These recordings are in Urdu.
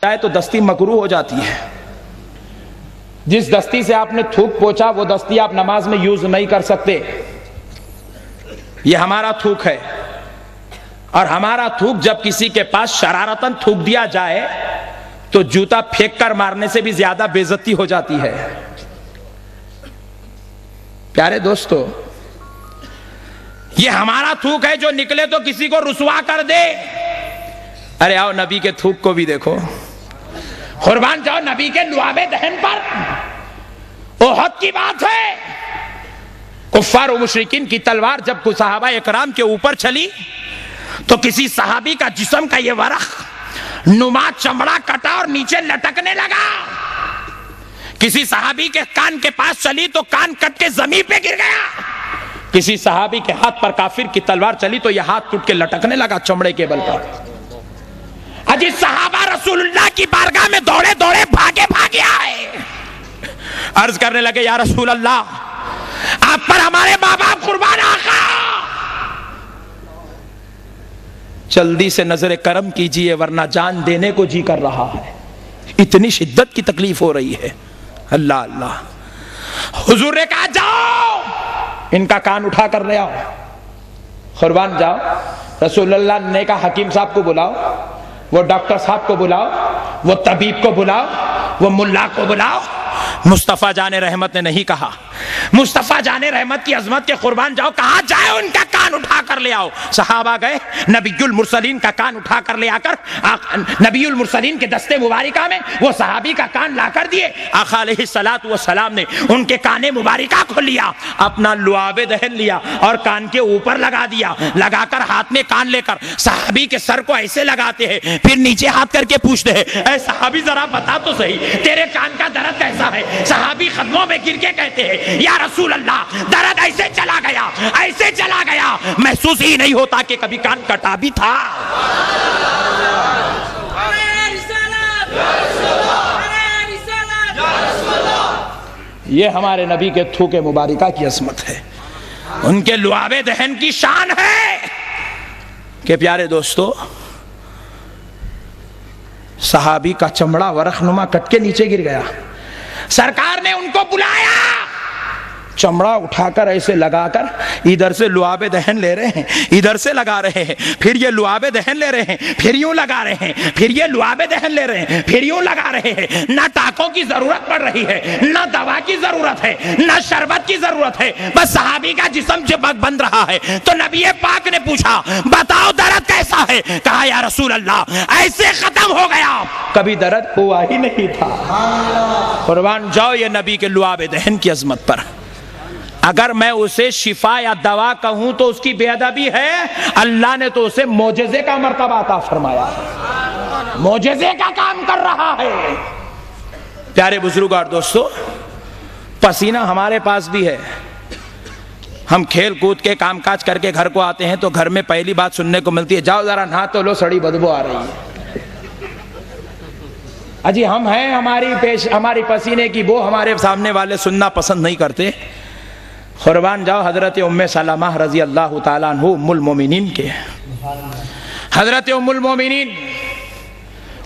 جائے تو دستی مکروہ ہو جاتی ہے. جس دستی سے آپ نے تھوک پوچھا وہ دستی آپ نماز میں یوز نہیں کر سکتے. یہ ہمارا تھوک ہے، اور ہمارا تھوک جب کسی کے پاس شرارتاً تھوک دیا جائے تو جوتا پھینک کر مارنے سے بھی زیادہ بے عزتی ہو جاتی ہے. پیارے دوستو، یہ ہمارا تھوک ہے جو نکلے تو کسی کو رسوا کر دے. ارے آؤ نبی کے تھوک کو بھی دیکھو. قربان جاؤ نبی کے لعاب دہن پر. احد کی بات ہے، کفار و مشرکین کی تلوار جب صحابہ اکرام کے اوپر چلی تو کسی صحابی کا جسم کا یہ ورق نما چمڑا کٹا اور نیچے لٹکنے لگا. کسی صحابی کے کان کے پاس چلی تو کان کٹ کے زمین پہ گر گیا. کسی صحابی کے ہاتھ پر کافر کی تلوار چلی تو یہ ہاتھ ٹوٹ کے لٹکنے لگا چمڑے کے بل پر. اجی صحابہ رسول اللہ کی بارگاہ میں دوڑے دوڑے بھاگے بھاگے آئے، عرض کرنے لگے یا رسول اللہ، آپ پر ہمارے ماں باپ قربان آقا، جلدی سے نظر کرم کیجئے ورنہ جان دینے کو جی کر رہا ہے. اتنی شدت کی تکلیف ہو رہی ہے. اللہ اللہ. حضور نے کہا جاؤ ان کا کان اٹھا کر لے آؤ. قربان جاؤ. رسول اللہ نے کہا حکیم صاحب کو بلاؤ، وہ ڈاکٹر صاحب کو بلاؤ، وہ طبیب کو بلاؤ، وہ ملا کو بلاؤ. مصطفیٰ جان رحمت نے نہیں کہا. مصطفیٰ جان رحمت کی عظمت کے قربان جاؤ، کہا جائے ان کا کان اٹھا کر لے آؤ. صحابہ گئے، نبی المرسلین کا کان اٹھا کر لے آ کر نبی المرسلین کے دستے مبارکہ میں وہ صحابی کا کان لا کر دیے. آقا علیہ الصلوۃ والسلام نے ان کے کان مبارکہ کو لیا، اپنا لعاب دہن لیا اور کان کے اوپر لگا دیا. لگا کر ہاتھ میں کان لے کر صحابی کے سر کو ایسے لگاتے ہیں، پھر نیچے ہاتھ کر کے پوچھتے ہیں اے صحابی ذرا بتا تو صحیح تیرے کان کا درد کیسا ہے. صحابی قدموں میں گر کے کہتے ہیں یا رسول اللہ درد ایسے چلا گیا، ایسے چلا گیا، محسوس ہی نہیں ہوتا کہ کبھی کان کٹا بھی تھا. یہ ہمارے نبی کے تھوک مبارکہ کی عظمت ہے، ان کے لعاب دہن کی شان ہے. کہ پیارے دوستو، صحابی کا چمڑا ورق نما کٹ کے نیچے گر گیا. سرکار نے ان کو بلایا، چمڑا اٹھا کر ایسے لگا کر ادھر سے لعاب دہن لے رہے ہیں، ادھر سے لگا رہے ہیں، پھر یہ لعاب دہن لے رہے ہیں، پھر یوں لگا رہے ہیں، پھر یہ لعاب دہن لے رہے ہیں، پھر یوں لگا رہے ہیں. نہ ٹاکوں کی ضرورت پڑ رہی ہے، نہ دوا کی ضرورت ہے، نہ شربت کی ضرورت ہے، بس صحابی کا جسم جب بند رہا ہے تو نبی پاک نے پوچھا بتاؤ درد کیسا ہے. کہا یا رسول اللہ ایسے ختم ہو گیا، کبھی درد ہوا ہی نہیں تھا. قربان جاؤ یہ نبی کے لعاب دہن کی عظمت پر. اگر میں اسے شفا یا دوا کہوں تو اس کی بے ادبی ہے. اللہ نے تو اسے معجزے کا مرتبہ عطا فرمایا، معجزے کا کام کر رہا ہے. پیارے بزرگ اور دوستو، پسینہ ہمارے پاس بھی ہے. ہم کھیل کود کے کام کاج کر کے گھر کو آتے ہیں تو گھر میں پہلی بات سننے کو ملتی ہے جاؤ ذرا نہا تو لو، سڑی بدبو آ رہی ہے. اجی ہم ہیں، ہماری پسینے کی بو ہمارے سامنے والے سننا پسند نہیں کرتے. قربان جاؤ حضرت ام سلمہ رضی اللہ تعالیٰ عنہ ام المومنین کے، حضرت ام المومنین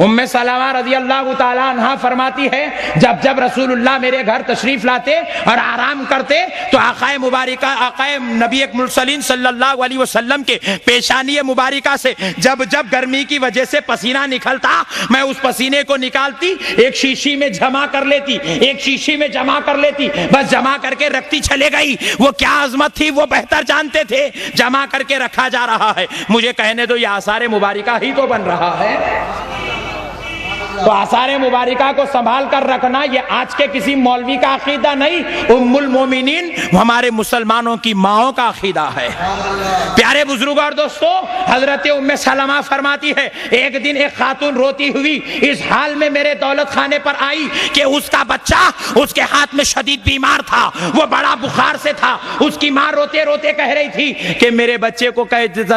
ام سلمہ رضی اللہ تعالیٰ عنہ فرماتی ہے جب جب رسول اللہ میرے گھر تشریف لاتے اور آرام کرتے تو آقا مبارکہ، آقا نبی مرسلین صلی اللہ علیہ وسلم کے پیشانی مبارکہ سے جب جب گرمی کی وجہ سے پسینہ نکلتا، میں اس پسینے کو نکالتی، ایک شیشی میں جمع کر لیتی، ایک شیشی میں جمع کر لیتی، بس جمع کر کے رکھتی چلے گئی. وہ کیا عظمت تھی وہ بہتر جانتے تھے. جمع کر کے رکھا جا رہا ہے. مجھے کہنے دو یہ آثار مبارکہ ہی تو بن رہا ہے. تو آثار مبارکہ کو سنبھال کر رکھنا یہ آج کے کسی مولوی کا عقیدہ نہیں، ام المومنین ہمارے مسلمانوں کی ماؤں کا عقیدہ ہے. پیارے بزرگ اور دوستو، حضرت ام سلمہ فرماتی ہے ایک دن ایک خاتون روتی ہوئی اس حال میں میرے دولت خانے پر آئی کہ اس کا بچہ اس کے ہاتھ میں شدید بیمار تھا، وہ بڑا بخار سے تھا. اس کی ماں روتے روتے کہہ رہی تھی کہ میرے بچے کو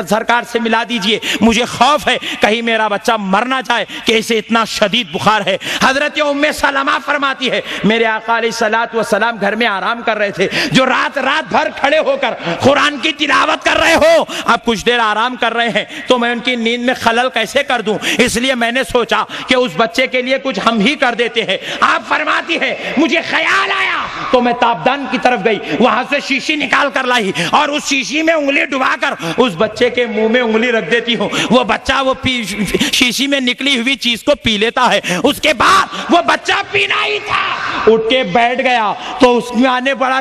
سرکار سے ملا دیجئے، مجھے خوف ہے کہیں میرا بچہ مر نہ جائے کہ اسے اتنا شدید شدید بخار ہے۔ حضرت ام سلمہ فرماتی ہے میرے آقا علیہ الصلوۃ والسلام گھر میں آرام کر رہے تھے، جو رات بھر کھڑے ہو کر قرآن کی تلاوت کر رہے ہو، اب کچھ دیر آرام کر رہے ہیں تو میں ان کی نیند میں خلل کیسے کر دوں، اس لیے میں نے سوچا کہ اس بچے کے لیے کچھ ہم ہی کر دیتے ہیں۔ آپ فرماتی ہے مجھے خیال آیا تو میں تابدان کی طرف گئی، وہاں سے شیشی نکال کر لائی اور اس شیشی میں انگلی ڈبا کر اس بچے کے منہ میں انگلی رکھ دیتی ہوں، وہ بچہ وہ شیشی میں نکلی ہوئی چیز کو پی لیتا ہے۔ اس کے بعد وہ بچہ پینا ہی تھا، اٹھ کے بیٹھ گیا تو اس نے بڑا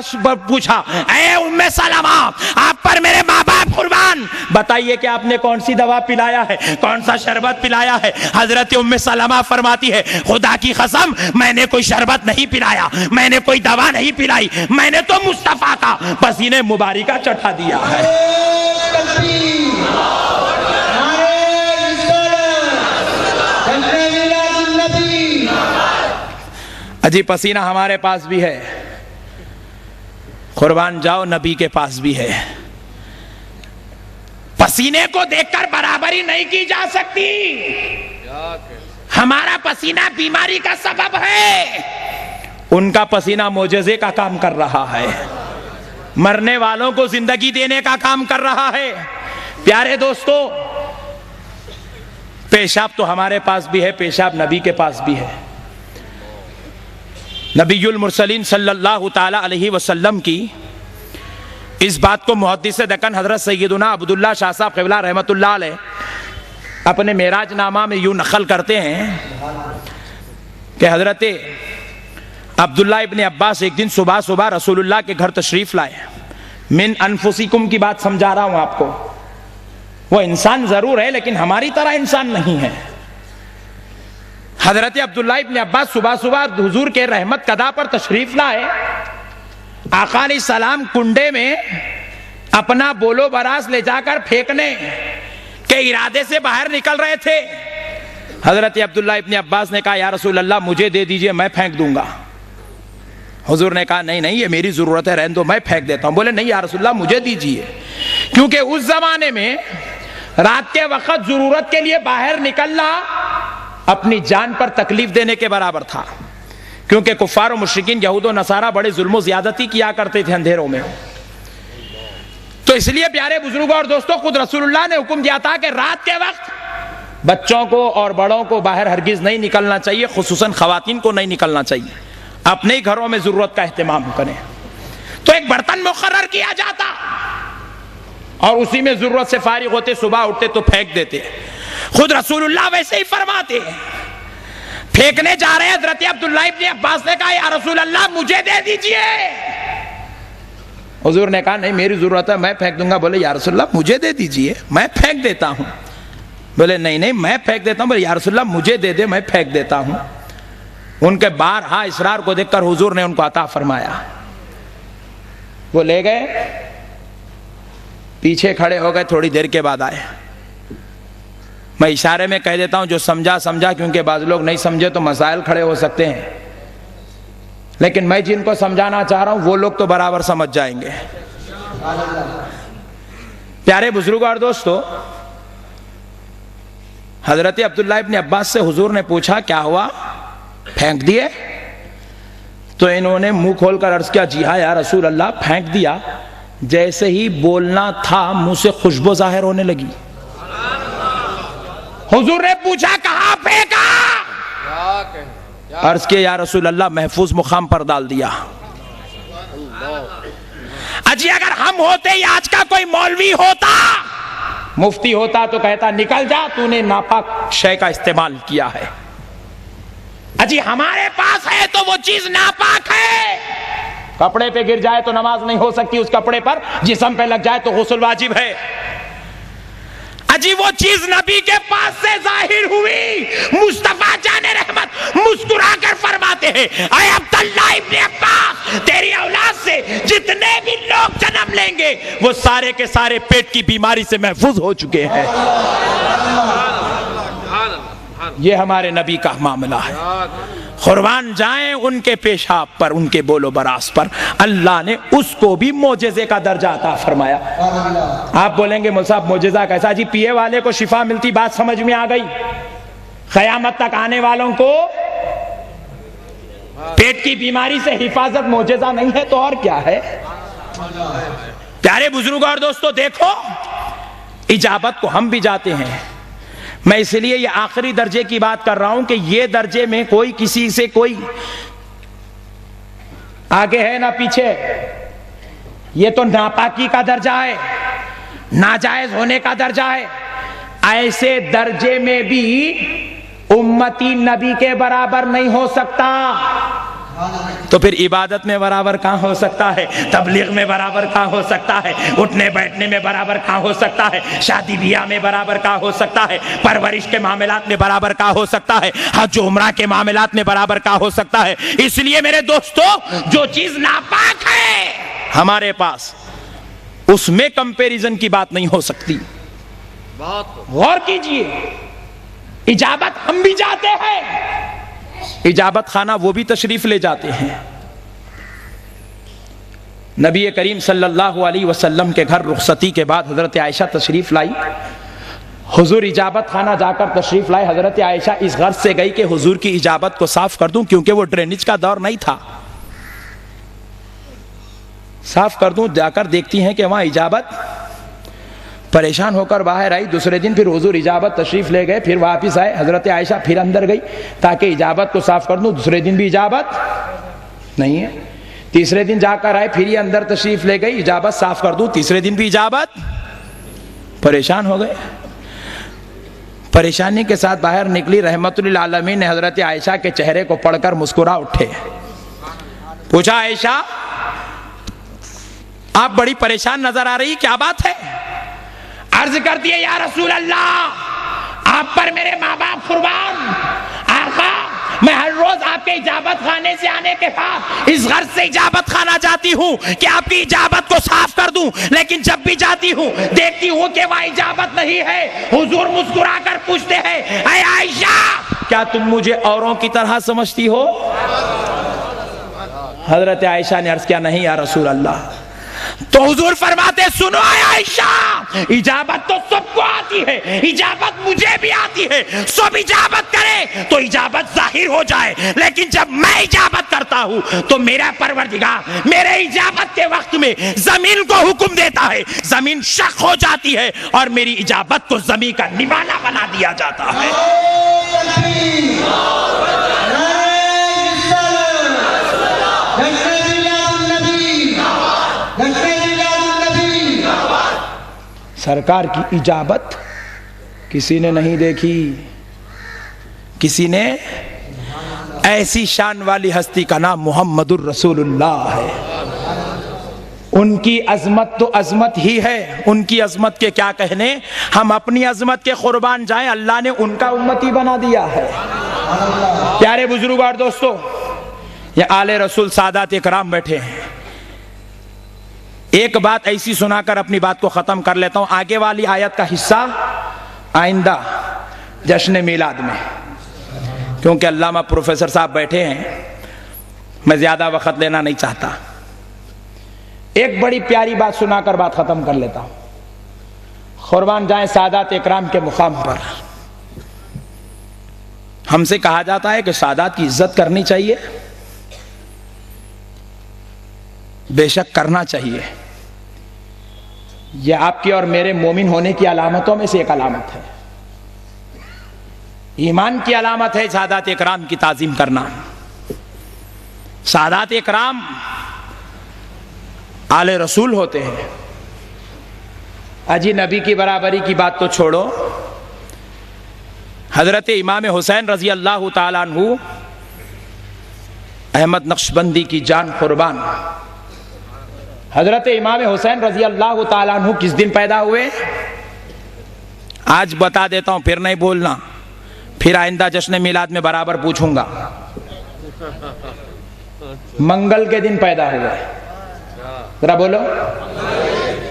پوچھا اے ام سلمہ آپ پر میرے ماں باپ قربان، بتائیے کہ آپ نے کون سی دوا پلایا ہے، کون سا شربت پلایا ہے؟ حضرت ام سلمہ فرماتی ہے خدا کی قسم میں نے کوئی شربت نہیں پلایا، میں نے کوئی دوا نہیں پلائی، میں نے تو مصطفیٰ کا پسینے مبارکہ چٹا دیا ہے۔ اجی پسینہ ہمارے پاس بھی ہے، قربان جاؤ نبی کے پاس بھی ہے۔ پسینے کو دیکھ کر برابری نہیں کی جا سکتی، ہمارا پسینہ بیماری کا سبب ہے، ان کا پسینہ معجزے کا کام کر رہا ہے، مرنے والوں کو زندگی دینے کا کام کر رہا ہے۔ پیارے دوستو پیشاب تو ہمارے پاس بھی ہے، پیشاب نبی کے پاس بھی ہے۔ نبی المرسلین صلی اللہ تعالی علیہ وسلم کی اس بات کو محدث دکن حضرت سیدنا عبداللہ شاہ صاحب قبلہ رحمت اللہ علیہ اپنے معراج نامہ میں یوں نقل کرتے ہیں کہ حضرت عبداللہ ابن عباس ایک دن صبح رسول اللہ کے گھر تشریف لائے۔ من انفسکم کی بات سمجھا رہا ہوں آپ کو، وہ انسان ضرور ہے لیکن ہماری طرح انسان نہیں ہے۔ حضرت عبداللہ ابن عباس صبح حضور کے رحمت قدا پر تشریف لائے، آقا علیہ السلام کنڈے میں اپنا بولو براس لے جا کر پھینکنے کے ارادے سے باہر نکل رہے تھے۔ حضرت عبداللہ ابن عباس نے کہا یا رسول اللہ مجھے دے دیجئے میں پھینک دوں گا۔ حضور نے کہا نہیں یہ میری ضرورت ہے، رہنے دو میں پھینک دیتا ہوں۔ بولے نہیں یا رسول اللہ مجھے دیجئے، کیونکہ اس زمانے میں رات کے وقت ضرورت کے لیے باہر نکلنا اپنی جان پر تکلیف دینے کے برابر تھا، کیونکہ کفار و مشرکین یہود و نصارہ بڑے ظلم و زیادتی کیا کرتے تھے اندھیروں میں۔ تو اس لیے پیارے بزرگوں اور دوستوں خود رسول اللہ نے حکم دیا تھا کہ رات کے وقت بچوں کو اور بڑوں کو باہر ہرگز نہیں نکلنا چاہیے، خصوصاً خواتین کو نہیں نکلنا چاہیے، اپنے ہی گھروں میں ضرورت کا اہتمام کریں۔ تو ایک برتن مقرر کیا جاتا اور اسی میں ضرورت سے فارغ ہوتے، صبح اٹھتے تو پھینک دیتے۔ خود رسول اللہ ویسے ہی فرماتے ہیں، پھینکنے جا رہے ہیں حضرت عبداللہ ابن عباس نے کہا یا رسول اللہ مجھے دے دیجئے۔ حضور نے کہا نہیں میری ضرورت ہے میں پھینک دوں گا۔ بولے یا رسول اللہ مجھے دے دیجئے میں پھینک دیتا ہوں۔ بولے نہیں میں پھینک دیتا ہوں۔ بولے یا رسول اللہ مجھے دے دے میں پھینک دیتا ہوں۔ ان کے بارہا اصرار کو دیکھ کر حضور نے ان کو عطا فرمایا، وہ لے گئے، پیچھے کھڑے ہو گئے، تھوڑی دیر کے بعد آئے۔ میں اشارے میں کہہ دیتا ہوں جو سمجھا کیونکہ بعض لوگ نہیں سمجھے تو مسائل کھڑے ہو سکتے ہیں، لیکن میں جن کو سمجھانا چاہ رہا ہوں وہ لوگ تو برابر سمجھ جائیں گے۔ پیارے بزرگوں اور دوستو حضرت عبداللہ ابن عباس سے حضور نے پوچھا کیا ہوا، پھینک دیے؟ تو انہوں نے منہ کھول کر عرض کیا جی ہاں یا رسول اللہ پھینک دیا۔ جیسے ہی بولنا تھا منہ سے خوشبو ظاہر ہونے لگی۔ حضور نے پوچھا کہاں پھینکا؟ عرض کیا یا رسول اللہ محفوظ مقام پر ڈال دیا۔ اجی اگر ہم ہوتے یا آج کا کوئی مولوی ہوتا، مفتی ہوتا تو کہتا نکل جا تو نے ناپاک شے کا استعمال کیا ہے۔ اجی ہمارے پاس ہے تو وہ چیز ناپاک ہے، کپڑے پہ گر جائے تو نماز نہیں ہو سکتی اس کپڑے پر، جسم پہ لگ جائے تو غسل واجب ہے۔ اجی وہ چیز نبی کے پاس سے ظاہر ہوئی، مصطفیٰ جان رحمت مسکرا کر فرماتے ہیں اے عبداللہ ابن عباس تیری اولاد سے جتنے بھی لوگ جنم لیں گے وہ سارے کے سارے پیٹ کی بیماری سے محفوظ ہو چکے ہیں۔ یہ ہمارے نبی کا معاملہ ہے۔ قربان جائیں ان کے پیشاب پر، ان کے بول و براس پر، اللہ نے اس کو بھی معجزے کا درجہ عطا فرمایا۔ آپ بولیں گے مول صاحب معجزہ کیسا؟ جی پیے والے کو شفا ملتی، بات سمجھ میں آ گئی؟ قیامت تک آنے والوں کو پیٹ کی بیماری سے حفاظت معجزہ نہیں ہے تو اور کیا ہے؟ پیارے بزرگ اور دوستو، دیکھو اجابت کو ہم بھی جاتے ہیں. میں اس لیے یہ آخری درجے کی بات کر رہا ہوں کہ یہ درجے میں کوئی کسی سے کوئی آگے ہے نہ پیچھے. یہ تو ناپاکی کا درجہ ہے، ناجائز ہونے کا درجہ ہے. ایسے درجے میں بھی امتی نبی کے برابر نہیں ہو سکتا، تو پھر عبادت میں برابر کہاں ہو سکتا ہے؟ تبلیغ میں برابر کہاں ہو سکتا ہے؟ اٹھنے بیٹھنے میں برابر کہاں ہو سکتا ہے؟ شادی بیاہ میں برابر کہاں ہو سکتا ہے؟ پرورش کے معاملات میں برابر کہاں ہو سکتا ہے؟ حج و عمرہ کے معاملات میں برابر کہاں ہو سکتا ہے؟ اس لیے میرے دوستو، جو چیز ناپاک ہے ہمارے پاس، اس میں کمپیریزن کی بات نہیں ہو سکتی. غور کیجئے، اجابت ہم بھی جاتے ہیں، اجابت خانہ وہ بھی تشریف لے جاتے ہیں. نبی کریم صلی اللہ علیہ وسلم کے گھر رخصتی کے بعد حضرت عائشہ تشریف لائی. حضور اجابت خانہ جا کر تشریف لائے. حضرت عائشہ اس غرض سے گئی کہ حضور کی اجابت کو صاف کر دوں، کیونکہ وہ ڈرینیج کا دور نہیں تھا. صاف کر دوں. جا کر دیکھتی ہیں کہ وہاں اجابت پریشان ہو کر باہر آئی. دوسرے دن پھر حضور اجابت تشریف لے گئے، پھر واپس آئے. حضرت عائشہ پھر اندر گئی تاکہ اجابت کو صاف کر دوں. دوسرے دن بھی اجابت نہیں ہے. تیسرے دن جا کر آئے، پھر یہ اندر تشریف لے گئی، اجابت صاف کر دوں. تیسرے دن بھی اجابت. پریشان ہو گئے. پریشانی کے ساتھ باہر نکلی. رحمت للعالمین نے حضرت عائشہ کے چہرے کو پڑھ کر مسکرا اٹھے. پوچھا، عائشہ آپ بڑی پریشان نظر آ رہی، کیا بات ہے؟ عرض کرتی ہے، یا رسول اللہ، آپ پر میرے ماں باپ قربان. آقا، میں ہر روز آپ کے اجابت خانے سے آنے کے بعد اس غرض سے اجابت خانہ جاتی ہوں کہ آپ کی اجابت کو صاف کر دوں، لیکن جب بھی جاتی ہوں دیکھتی ہوں کہ وہاں اجابت نہیں ہے. حضور مسکرا کر پوچھتے ہیں، اے عائشہ، کیا تم مجھے اوروں کی طرح سمجھتی ہو؟ حضرت عائشہ نے عرض کیا، نہیں یا رسول اللہ. تو حضور فرماتے، سنو اے عائشہ، اجابت تو سب کو آتی ہے، اجابت مجھے بھی آتی ہے. سب اجابت کرے تو اجابت ظاہر ہو جائے، لیکن جب میں اجابت کرتا ہوں تو میرا پروردگار میرے اجابت کے وقت میں زمین کو حکم دیتا ہے، زمین شق ہو جاتی ہے اور میری اجابت کو زمین کا نوالا بنا دیا جاتا ہے. سرکار کی اجابت کسی نے نہیں دیکھی. کسی نے ایسی شان والی ہستی کا نام محمد الرسول اللہ ہے. ان کی عظمت تو عظمت ہی ہے. ان کی عظمت کے کیا کہنے، ہم اپنی عظمت کے قربان جائیں. اللہ نے ان کا امتی بنا دیا ہے. پیارے بزرگ اور دوستو، یہ آل رسول سادات اکرام بیٹھے ہیں. ایک بات ایسی سنا کر اپنی بات کو ختم کر لیتا ہوں. آگے والی آیت کا حصہ آئندہ جشن میلاد میں، کیونکہ علامہ پروفیسر صاحب بیٹھے ہیں، میں زیادہ وقت لینا نہیں چاہتا. ایک بڑی پیاری بات سنا کر بات ختم کر لیتا ہوں. قربان جائیں سادات اکرام کے مقام پر ہم سے کہا جاتا ہے کہ سادات کی عزت کرنی چاہیے. بے شک کرنا چاہیے. یہ آپ کی اور میرے مومن ہونے کی علامتوں میں سے ایک علامت ہے. ایمان کی علامت ہے سادات اکرام کی تعظیم کرنا. سادات اکرام آل رسول ہوتے ہیں. اجی نبی کی برابری کی بات تو چھوڑو، حضرت امام حسین رضی اللہ تعالیٰ عنہ، احمد نقشبندی کی جان قربان، حضرت امام حسین رضی اللہ تعالیٰ عنہ کس دن پیدا ہوئے؟ آج بتا دیتا ہوں، پھر نہیں بولنا، پھر آئندہ جشن میلاد میں برابر پوچھوں گا. منگل کے دن پیدا ہوئے. ذرا بولو،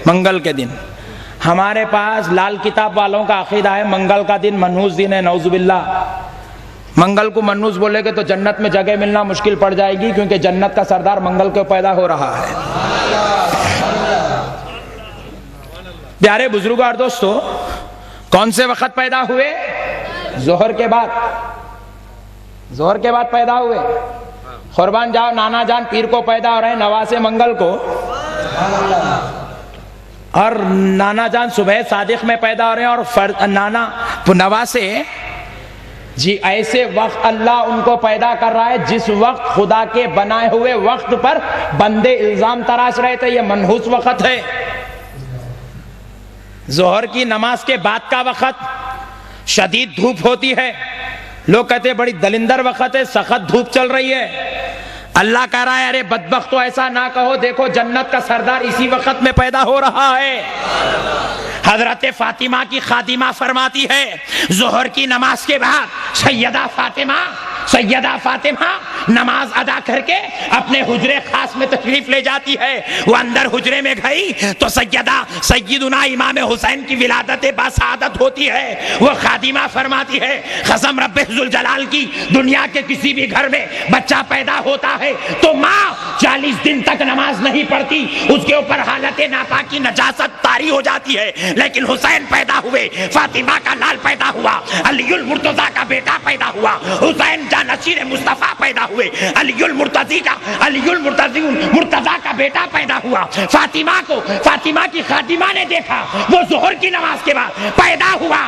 منگل کے دن. ہمارے پاس لال کتاب والوں کا عقیدہ ہے منگل کا دن منحوس دن ہے. نعوذ باللہ. منگل کو منحوس بولے گے تو جنت میں جگہ ملنا مشکل پڑ جائے گی، کیونکہ جنت کا سردار منگل کو پیدا ہو رہا ہے. پیارے بزرگوں اور دوستو، کون سے وقت پیدا ہوئے؟ ظہر کے بعد پیدا ہوئے. قربان جاؤ نانا جان پیر کو پیدا ہو رہے ہیں نواسے منگل کو, اور نانا جان صبح صادق میں پیدا ہو رہے ہیں, اور نانا نواسے جی ایسے وقت اللہ ان کو پیدا کر رہا ہے جس وقت خدا کے بنائے ہوئے وقت پر بندے الزام تراش رہے تھے یہ منحوس وقت ہے. ظہر کی نماز کے بعد کا وقت شدید دھوپ ہوتی ہے, لوگ کہتے ہیں بڑی دلندر وقت ہے, سخت دھوپ چل رہی ہے. اللہ کہہ رہا ہے ارے بدبختو ایسا نہ کہو, دیکھو جنت کا سردار اسی وقت میں پیدا ہو رہا ہے. حضرت فاطمہ کی خادمہ فرماتی ہے ظہر کی نماز کے بعد سیدہ فاطمہ نماز ادا کر کے اپنے حجرے خاص میں تشریف لے جاتی ہے. وہ اندر حجرے میں گئی تو سیدنا امام حسین کی ولادت باسعادت ہوتی ہے. وہ خادمہ فرماتی ہے قسم رب ذوالجلال کی, دنیا کے کسی بھی گھر میں بچہ پیدا ہوتا ہے تو ماں 40 دن تک نماز نہیں پڑھتی, اس کے اوپر حالت ناپاکی نجاست طاری ہو جاتی ہے. لیکن حسین پیدا ہوئے, فاطمہ کا لال پیدا ہوا, علی المرتضیٰ کا بیٹا پیدا ہوا, حسین جانشین مصطفیٰ پیدا ہوئے, علی المرتضیٰ کا بیٹا پیدا ہوا. فاطمہ کی خادمہ نے دیکھا وہ ظہر کی نماز کے بعد پیدا ہوا.